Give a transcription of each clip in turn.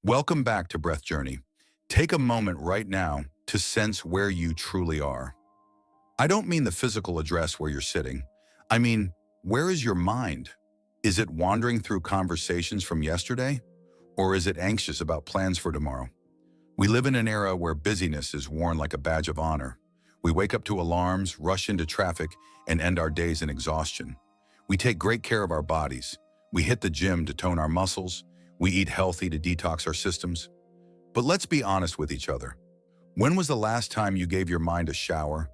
Welcome back to Breath Journey. Take a moment right now to sense where you truly are. I don't mean the physical address where you're sitting. I mean, where is your mind? Is it wandering through conversations from yesterday? Or is it anxious about plans for tomorrow? We live in an era where busyness is worn like a badge of honor. We wake up to alarms, rush into traffic, and end our days in exhaustion. We take great care of our bodies. We hit the gym to tone our muscles. We eat healthy to detox our systems. But let's be honest with each other. When was the last time you gave your mind a shower?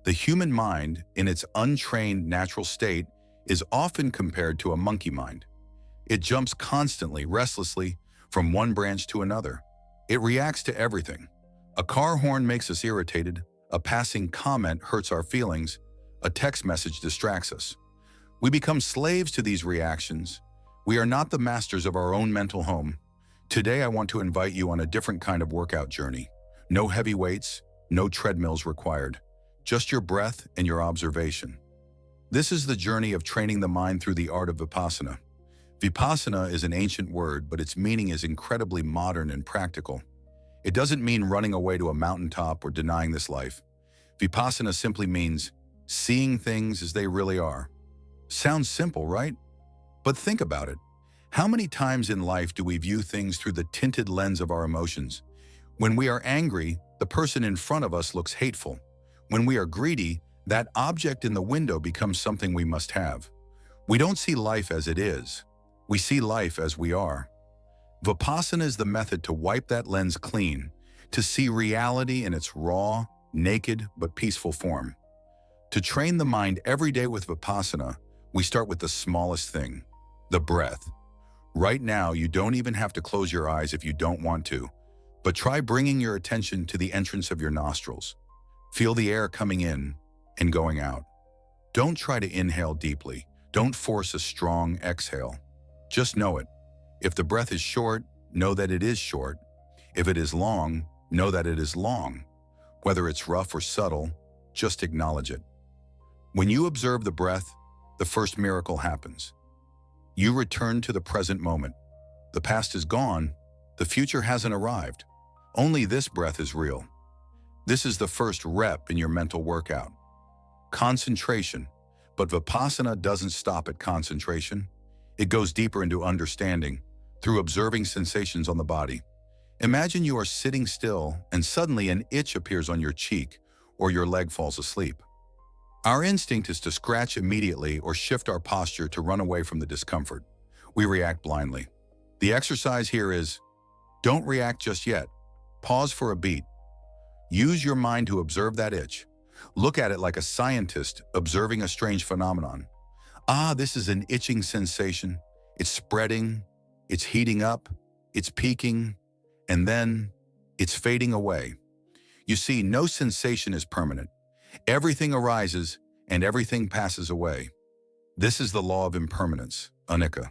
The human mind, in its untrained natural state, is often compared to a monkey mind. It jumps constantly, restlessly, from one branch to another. It reacts to everything. A car horn makes us irritated, a passing comment hurts our feelings, a text message distracts us. We become slaves to these reactions. We are not the masters of our own mental home. Today I want to invite you on a different kind of workout journey. No heavy weights, no treadmills required. Just your breath and your observation. This is the journey of training the mind through the art of Vipassana. Vipassana is an ancient word, but its meaning is incredibly modern and practical. It doesn't mean running away to a mountaintop or denying this life. Vipassana simply means seeing things as they really are. Sounds simple, right? But think about it. How many times in life do we view things through the tinted lens of our emotions? When we are angry, the person in front of us looks hateful. When we are greedy, that object in the window becomes something we must have. We don't see life as it is. We see life as we are. Vipassana is the method to wipe that lens clean, to see reality in its raw, naked, but peaceful form. To train the mind every day with Vipassana, we start with the smallest thing, the breath. Right now, you don't even have to close your eyes if you don't want to, but try bringing your attention to the entrance of your nostrils. Feel the air coming in and going out. Don't try to inhale deeply. Don't force a strong exhale. Just know it. If the breath is short, know that it is short. If it is long, know that it is long. Whether it's rough or subtle, just acknowledge it. When you observe the breath, the first miracle happens. You return to the present moment. The past is gone. The future hasn't arrived. Only this breath is real. This is the first rep in your mental workout. Concentration. But Vipassana doesn't stop at concentration. It goes deeper into understanding through observing sensations on the body. Imagine you are sitting still and suddenly an itch appears on your cheek or your leg falls asleep. Our instinct is to scratch immediately or shift our posture to run away from the discomfort. We react blindly. The exercise here is, don't react just yet. Pause for a beat. Use your mind to observe that itch. Look at it like a scientist observing a strange phenomenon. This is an itching sensation. It's spreading, it's heating up, it's peaking, and then it's fading away. You see, no sensation is permanent. Everything arises and everything passes away. This is the law of impermanence, anicca.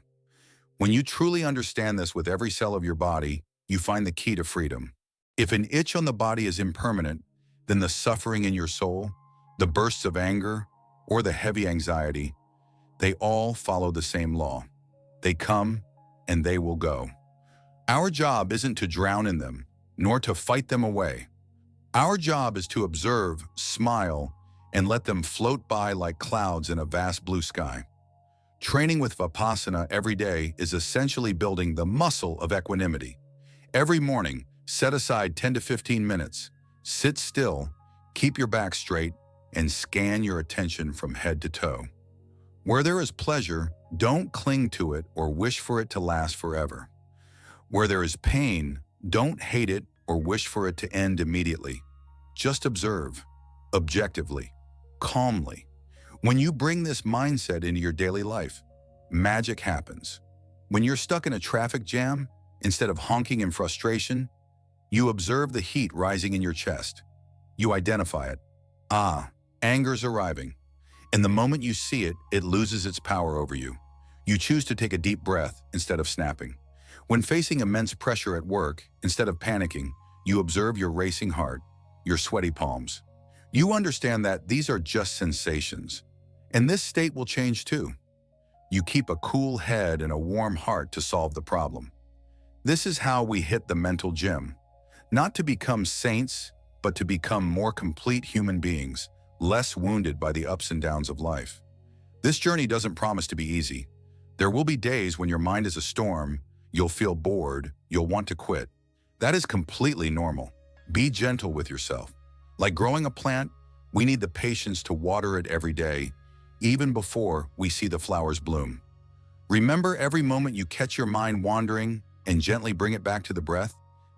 When you truly understand this with every cell of your body, you find the key to freedom. If an itch on the body is impermanent, then the suffering in your soul, the bursts of anger, or the heavy anxiety, they all follow the same law. They come and they will go. Our job isn't to drown in them, nor to fight them away. Our job is to observe, smile, and let them float by like clouds in a vast blue sky. Training with Vipassana every day is essentially building the muscle of equanimity. Every morning, set aside 10 to 15 minutes. Sit still, keep your back straight, and scan your attention from head to toe. Where there is pleasure, don't cling to it or wish for it to last forever. Where there is pain, don't hate it or wish for it to end immediately. Just observe, objectively, calmly. When you bring this mindset into your daily life, magic happens. When you're stuck in a traffic jam, instead of honking in frustration, you observe the heat rising in your chest. You identify it. Anger's arriving. And the moment you see it, it loses its power over you. You choose to take a deep breath instead of snapping. When facing immense pressure at work, instead of panicking, you observe your racing heart, your sweaty palms. You understand that these are just sensations, and this state will change too. You keep a cool head and a warm heart to solve the problem. This is how we hit the mental gym. Not to become saints, but to become more complete human beings, less wounded by the ups and downs of life. This journey doesn't promise to be easy. There will be days when your mind is a storm, you'll feel bored, you'll want to quit. That is completely normal. Be gentle with yourself. Like growing a plant, we need the patience to water it every day, even before we see the flowers bloom. Remember every moment you catch your mind wandering and gently bring it back to the breath?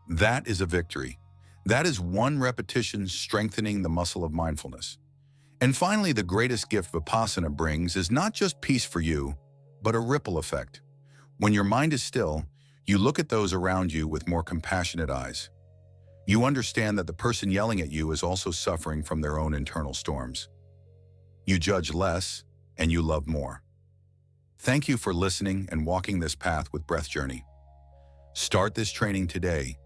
That is a victory. That is one repetition strengthening the muscle of mindfulness. And finally, the greatest gift Vipassana brings is not just peace for you, but a ripple effect. When your mind is still, you look at those around you with more compassionate eyes. You understand that the person yelling at you is also suffering from their own internal storms. You judge less, and you love more. Thank you for listening and walking this path with Breath Journey. Start this training today.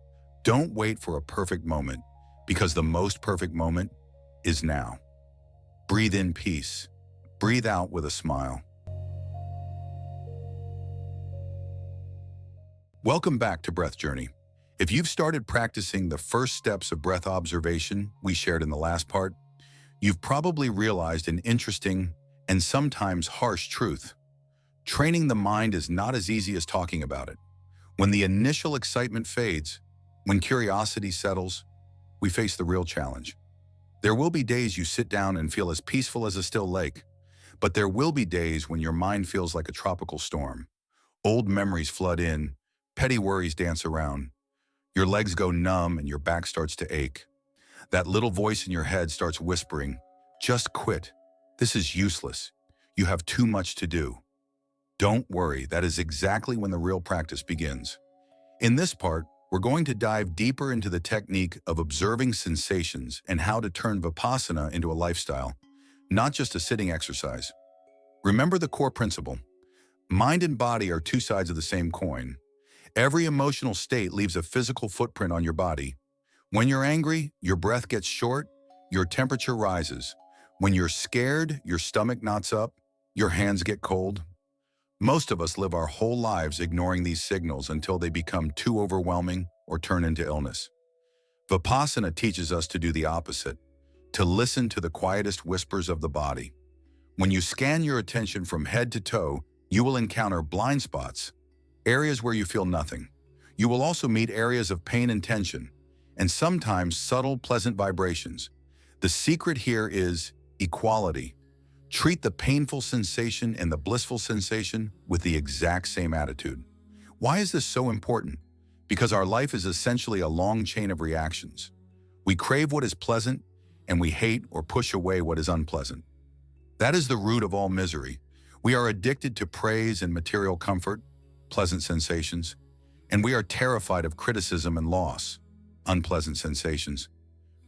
Don't wait for a perfect moment, because the most perfect moment is now. Breathe in peace. Breathe out with a smile. Welcome back to Breath Journey. If you've started practicing the first steps of breath observation we shared in the last part, you've probably realized an interesting and sometimes harsh truth. Training the mind is not as easy as talking about it. When the initial excitement fades, when curiosity settles, we face the real challenge. There will be days you sit down and feel as peaceful as a still lake, but there will be days when your mind feels like a tropical storm. Old memories flood in, petty worries dance around. Your legs go numb and your back starts to ache. That little voice in your head starts whispering, "Just quit. This is useless. You have too much to do." Don't worry, that is exactly when the real practice begins. In this part, we're going to dive deeper into the technique of observing sensations and how to turn Vipassana into a lifestyle, not just a sitting exercise. Remember the core principle. Mind and body are two sides of the same coin. Every emotional state leaves a physical footprint on your body. When you're angry, your breath gets short, your temperature rises. When you're scared, your stomach knots up, your hands get cold. Most of us live our whole lives ignoring these signals until they become too overwhelming or turn into illness. Vipassana teaches us to do the opposite, to listen to the quietest whispers of the body. When you scan your attention from head to toe, you will encounter blind spots, areas where you feel nothing. You will also meet areas of pain and tension, and sometimes subtle, pleasant vibrations. The secret here is equality. Treat the painful sensation and the blissful sensation with the exact same attitude. Why is this so important? Because our life is essentially a long chain of reactions. We crave what is pleasant, and we hate or push away what is unpleasant. That is the root of all misery. We are addicted to praise and material comfort, pleasant sensations, and we are terrified of criticism and loss, unpleasant sensations.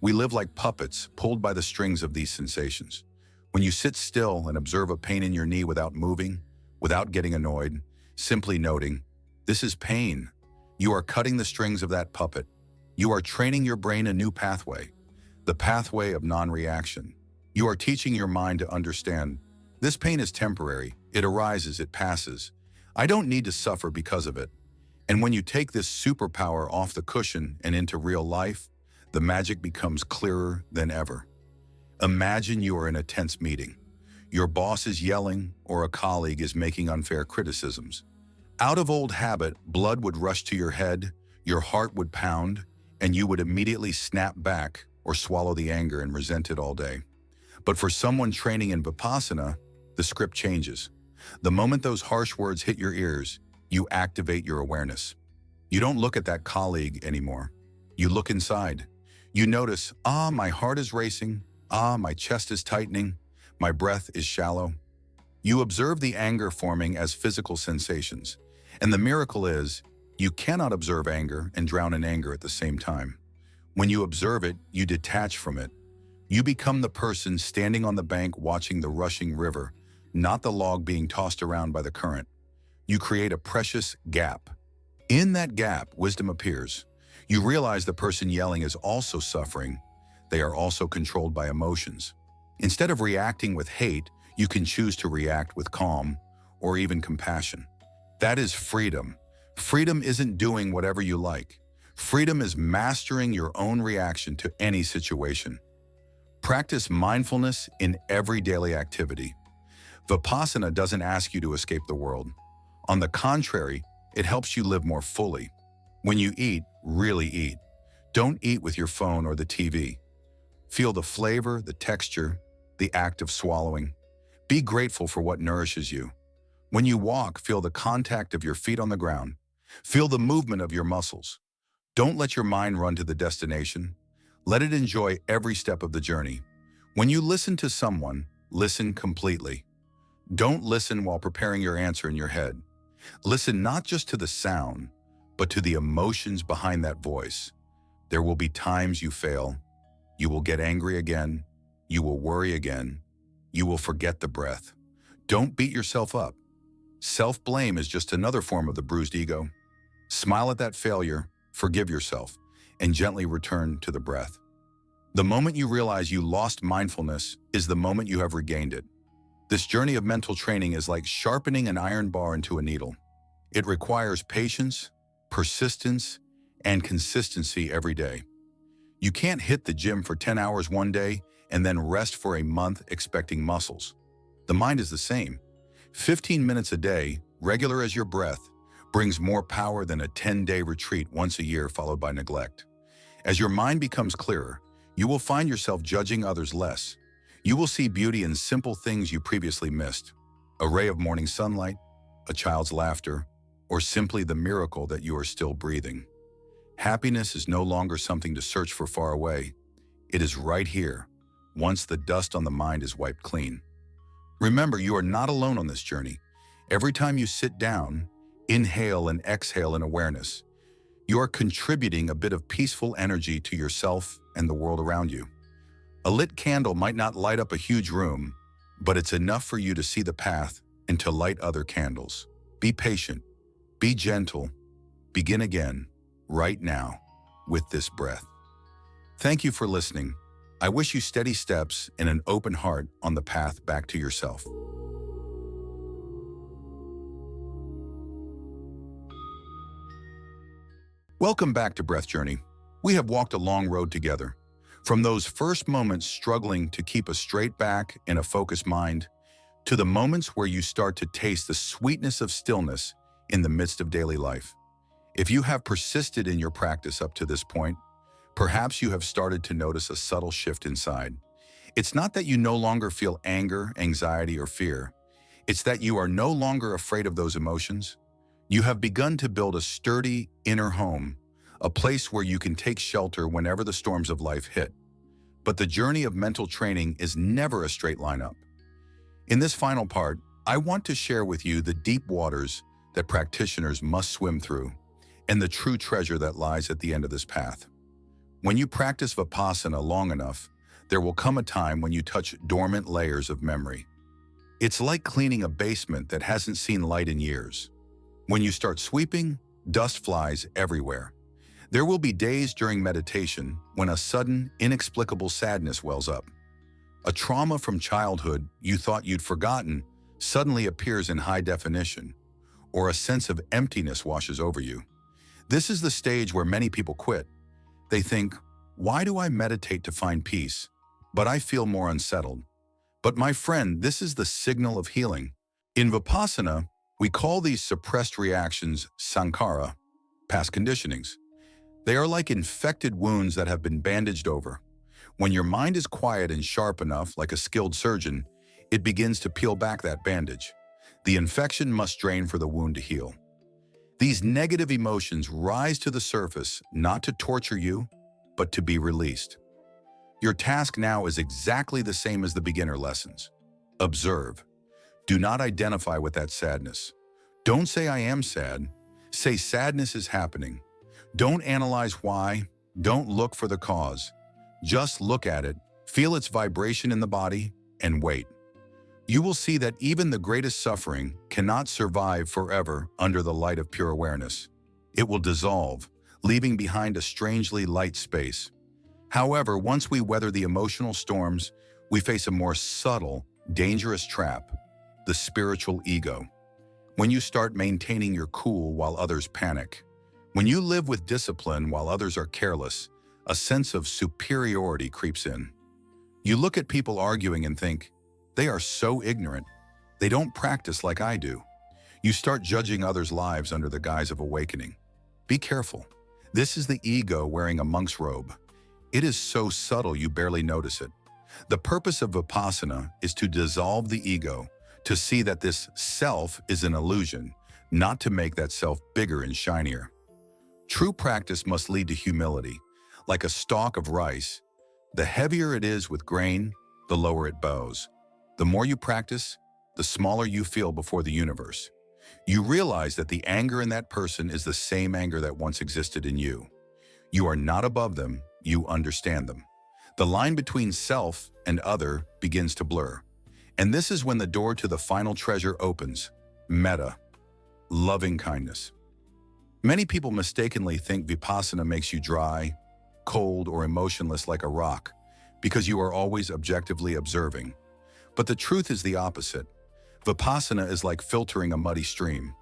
We live like puppets pulled by the strings of these sensations. When you sit still and observe a pain in your knee without moving, without getting annoyed, simply noting, this is pain. You are cutting the strings of that puppet. You are training your brain a new pathway, the pathway of non-reaction. You are teaching your mind to understand, this pain is temporary, it arises, it passes. I don't need to suffer because of it. And when you take this superpower off the cushion and into real life, the magic becomes clearer than ever. Imagine you are in a tense meeting. Your boss is yelling or a colleague is making unfair criticisms. Out of old habit, blood would rush to your head, your heart would pound, and you would immediately snap back or swallow the anger and resent it all day. But for someone training in Vipassana, the script changes. The moment those harsh words hit your ears, you activate your awareness. You don't look at that colleague anymore. You look inside. You notice, my heart is racing. My chest is tightening. My breath is shallow. You observe the anger forming as physical sensations. And the miracle is, you cannot observe anger and drown in anger at the same time. When you observe it, you detach from it. You become the person standing on the bank watching the rushing river, not the log being tossed around by the current. You create a precious gap. In that gap, wisdom appears. You realize the person yelling is also suffering. They are also controlled by emotions. Instead of reacting with hate, you can choose to react with calm or even compassion. That is freedom. Freedom isn't doing whatever you like. Freedom is mastering your own reaction to any situation. Practice mindfulness in every daily activity. Vipassana doesn't ask you to escape the world. On the contrary, it helps you live more fully. When you eat, really eat. Don't eat with your phone or the TV. Feel the flavor, the texture, the act of swallowing. Be grateful for what nourishes you. When you walk, feel the contact of your feet on the ground. Feel the movement of your muscles. Don't let your mind run to the destination. Let it enjoy every step of the journey. When you listen to someone, listen completely. Don't listen while preparing your answer in your head. Listen not just to the sound, but to the emotions behind that voice. There will be times you fail. You will get angry again. You will worry again. You will forget the breath. Don't beat yourself up. Self-blame is just another form of the bruised ego. Smile at that failure, forgive yourself, and gently return to the breath. The moment you realize you lost mindfulness is the moment you have regained it. This journey of mental training is like sharpening an iron bar into a needle. It requires patience, persistence, and consistency every day. You can't hit the gym for 10 hours one day and then rest for a month expecting muscles. The mind is the same. 15 minutes a day, regular as your breath, brings more power than a 10-day retreat once a year followed by neglect. As your mind becomes clearer, you will find yourself judging others less. You will see beauty in simple things you previously missed. A ray of morning sunlight, a child's laughter, or simply the miracle that you are still breathing. Happiness is no longer something to search for far away. It is right here, once the dust on the mind is wiped clean. Remember, you are not alone on this journey. Every time you sit down, inhale and exhale in awareness, you are contributing a bit of peaceful energy to yourself and the world around you. A lit candle might not light up a huge room, but it's enough for you to see the path and to light other candles. Be patient, be gentle, begin again, right now, with this breath. Thank you for listening. I wish you steady steps and an open heart on the path back to yourself. Welcome back to Breath Journey. We have walked a long road together. From those first moments struggling to keep a straight back and a focused mind, to the moments where you start to taste the sweetness of stillness in the midst of daily life. If you have persisted in your practice up to this point, perhaps you have started to notice a subtle shift inside. It's not that you no longer feel anger, anxiety, or fear. It's that you are no longer afraid of those emotions. You have begun to build a sturdy inner home, a place where you can take shelter whenever the storms of life hit. But the journey of mental training is never a straight line up. In this final part, I want to share with you the deep waters that practitioners must swim through, and the true treasure that lies at the end of this path. When you practice Vipassana long enough, there will come a time when you touch dormant layers of memory. It's like cleaning a basement that hasn't seen light in years. When you start sweeping, dust flies everywhere. There will be days during meditation when a sudden, inexplicable sadness wells up. A trauma from childhood you thought you'd forgotten suddenly appears in high definition, or a sense of emptiness washes over you. This is the stage where many people quit. They think, why do I meditate to find peace, but I feel more unsettled? But my friend, this is the signal of healing. In Vipassana, we call these suppressed reactions sankhara, past conditionings. They are like infected wounds that have been bandaged over. When your mind is quiet and sharp enough, like a skilled surgeon, it begins to peel back that bandage. The infection must drain for the wound to heal. These negative emotions rise to the surface, not to torture you, but to be released. Your task now is exactly the same as the beginner lessons. Observe. Do not identify with that sadness. Don't say I am sad. Say sadness is happening. Don't analyze why. Don't look for the cause. Just look at it, feel its vibration in the body, and wait. You will see that even the greatest suffering cannot survive forever under the light of pure awareness. It will dissolve, leaving behind a strangely light space. However, once we weather the emotional storms, we face a more subtle, dangerous trap, the spiritual ego. when you start maintaining your cool while others panic, when you live with discipline while others are careless, a sense of superiority creeps in. You look at people arguing and think, they are so ignorant. They don't practice like I do. You start judging others' lives under the guise of awakening. Be careful. This is the ego wearing a monk's robe. It is so subtle you barely notice it. The purpose of Vipassana is to dissolve the ego, to see that this self is an illusion, not to make that self bigger and shinier. True practice must lead to humility. Like a stalk of rice, the heavier it is with grain, the lower it bows. The more you practice, the smaller you feel before the universe. You realize that the anger in that person is the same anger that once existed in you. You are not above them, you understand them. The line between self and other begins to blur. And this is when the door to the final treasure opens, Metta, loving kindness. Many people mistakenly think Vipassana makes you dry, cold, or emotionless like a rock because you are always objectively observing. But the truth is the opposite. Vipassana is like filtering a muddy stream.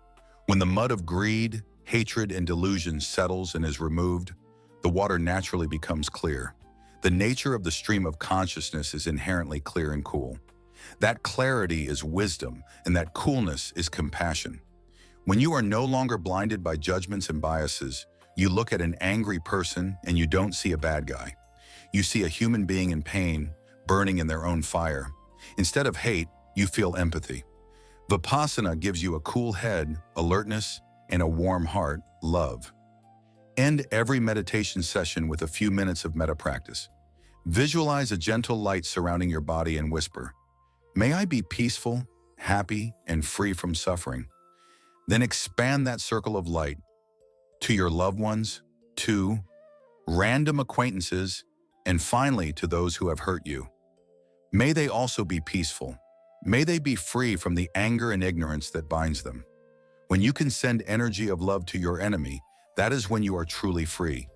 When the mud of greed, hatred, and delusion settles and is removed, the water naturally becomes clear. The nature of the stream of consciousness is inherently clear and cool. That clarity is wisdom, and that coolness is compassion. When you are no longer blinded by judgments and biases, you look at an angry person and you don't see a bad guy. You see a human being in pain, burning in their own fire. Instead of hate, you feel empathy. Vipassana gives you a cool head, alertness, and a warm heart, love. End every meditation session with a few minutes of metta practice. Visualize a gentle light surrounding your body and whisper, "May I be peaceful, happy, and free from suffering." Then expand that circle of light to your loved ones, to random acquaintances, and finally to those who have hurt you. May they also be peaceful. May they be free from the anger and ignorance that binds them. When you can send energy of love to your enemy, that is when you are truly free.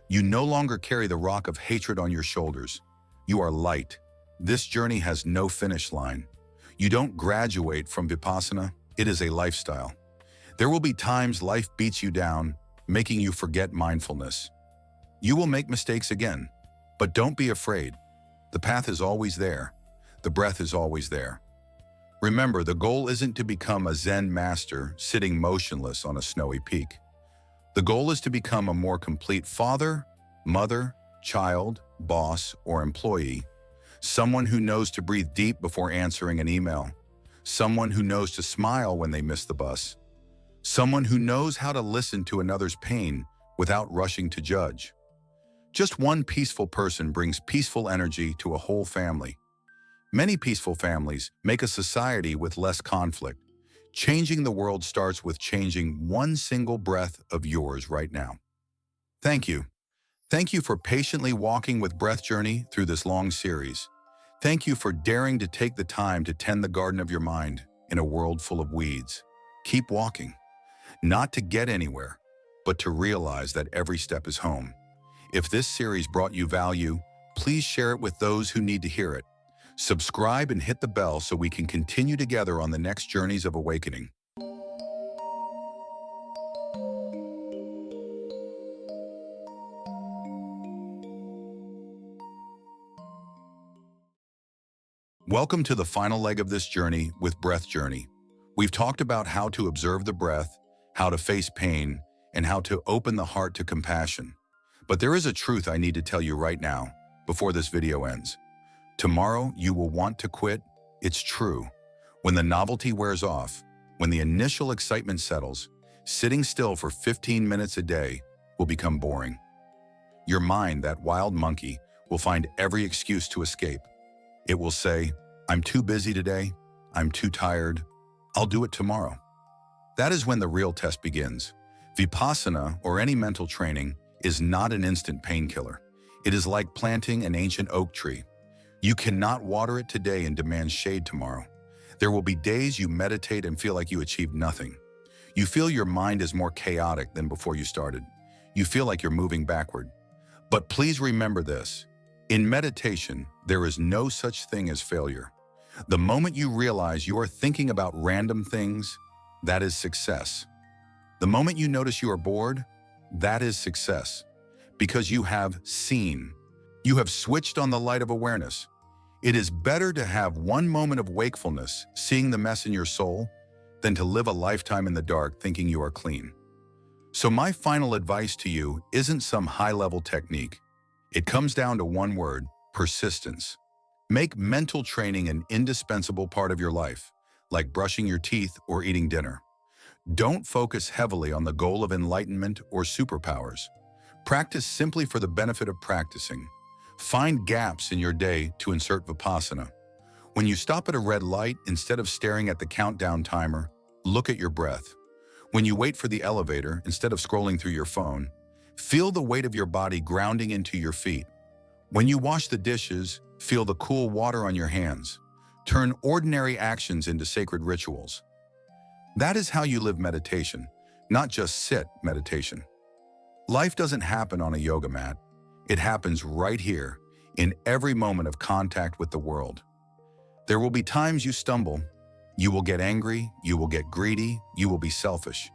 You no longer carry the rock of hatred on your shoulders. You are light. This journey has no finish line. You don't graduate from Vipassana. It is a lifestyle. There will be times life beats you down, making you forget mindfulness. You will make mistakes again, but don't be afraid. The path is always there. The breath is always there. Remember, the goal isn't to become a Zen master sitting motionless on a snowy peak. The goal is to become a more complete father, mother, child, boss, or employee. Someone who knows to breathe deep before answering an email. Someone who knows to smile when they miss the bus. Someone who knows how to listen to another's pain without rushing to judge. Just one peaceful person brings peaceful energy to a whole family. Many peaceful families make a society with less conflict. Changing the world starts with changing one single breath of yours right now. Thank you. Thank you for patiently walking with Breath Journey through this long series. Thank you for daring to take the time to tend the garden of your mind in a world full of weeds. Keep walking, not to get anywhere, but to realize that every step is home. If this series brought you value, please share it with those who need to hear it. Subscribe and hit the bell so we can continue together on the next journeys of awakening. Welcome to the final leg of this journey with Breath Journey. We've talked about how to observe the breath, how to face pain, and how to open the heart to compassion. But there is a truth I need to tell you right now, before this video ends. Tomorrow, you will want to quit. It's true. When the novelty wears off, when the initial excitement settles, sitting still for 15 minutes a day will become boring. Your mind, that wild monkey, will find every excuse to escape. It will say, "I'm too busy today. I'm too tired. I'll do it tomorrow." That is when the real test begins. Vipassana, or any mental training, is not an instant painkiller. It is like planting an ancient oak tree. You cannot water it today and demand shade tomorrow. There will be days you meditate and feel like you achieved nothing. You feel your mind is more chaotic than before you started. You feel like you're moving backward. But please remember this. In meditation, there is no such thing as failure. The moment you realize you are thinking about random things, that is success. The moment you notice you are bored, that is success. Because you have seen. You have switched on the light of awareness. It is better to have one moment of wakefulness, seeing the mess in your soul, than to live a lifetime in the dark thinking you are clean. So my final advice to you isn't some high-level technique. It comes down to one word: persistence. Make mental training an indispensable part of your life, like brushing your teeth or eating dinner. Don't focus heavily on the goal of enlightenment or superpowers. Practice simply for the benefit of practicing. Find gaps in your day to insert Vipassana. When you stop at a red light, instead of staring at the countdown timer, look at your breath. When you wait for the elevator, instead of scrolling through your phone, feel the weight of your body grounding into your feet. When you wash the dishes, feel the cool water on your hands. Turn ordinary actions into sacred rituals. That is how you live meditation, not just sit meditation. Life doesn't happen on a yoga mat. It happens right here, in every moment of contact with the world. There will be times you stumble. You will get angry, you will get greedy, you will be selfish.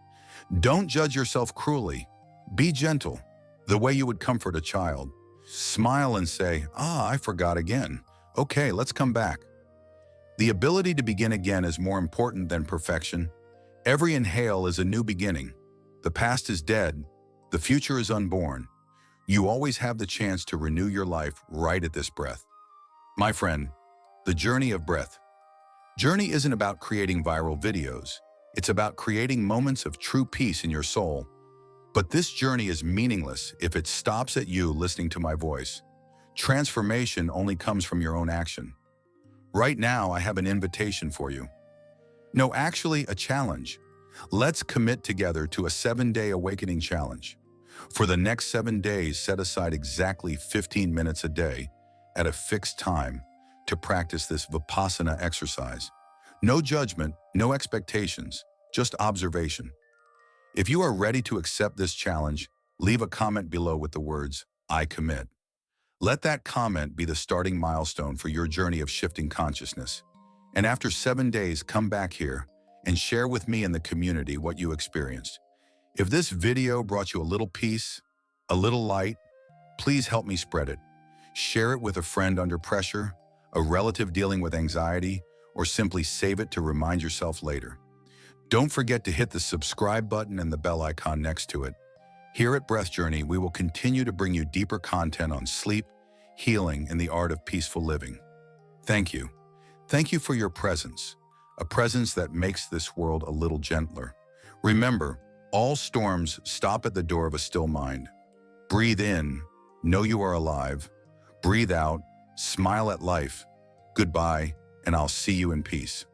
Don't judge yourself cruelly. Be gentle, the way you would comfort a child. Smile and say, I forgot again. Okay, let's come back. The ability to begin again is more important than perfection. Every inhale is a new beginning. The past is dead. The future is unborn. You always have the chance to renew your life right at this breath. My friend, the journey of breath. Journey isn't about creating viral videos. It's about creating moments of true peace in your soul. But this journey is meaningless if it stops at you listening to my voice. Transformation only comes from your own action. Right now, I have an invitation for you. No, actually, a challenge. Let's commit together to a 7-day awakening challenge. For the next 7 days, set aside exactly 15 minutes a day at a fixed time to practice this Vipassana exercise. No judgment, no expectations, just observation. If you are ready to accept this challenge, leave a comment below with the words, "I commit." Let that comment be the starting milestone for your journey of shifting consciousness. And after 7 days, come back here and share with me in the community what you experienced. If this video brought you a little peace, a little light, please help me spread it. Share it with a friend under pressure, a relative dealing with anxiety, or simply save it to remind yourself later. Don't forget to hit the subscribe button and the bell icon next to it. Here at Breath Journey, we will continue to bring you deeper content on sleep, healing, and the art of peaceful living. Thank you. Thank you for your presence, a presence that makes this world a little gentler. Remember, all storms stop at the door of a still mind. Breathe in, know you are alive. Breathe out, smile at life. Goodbye, and I'll see you in peace.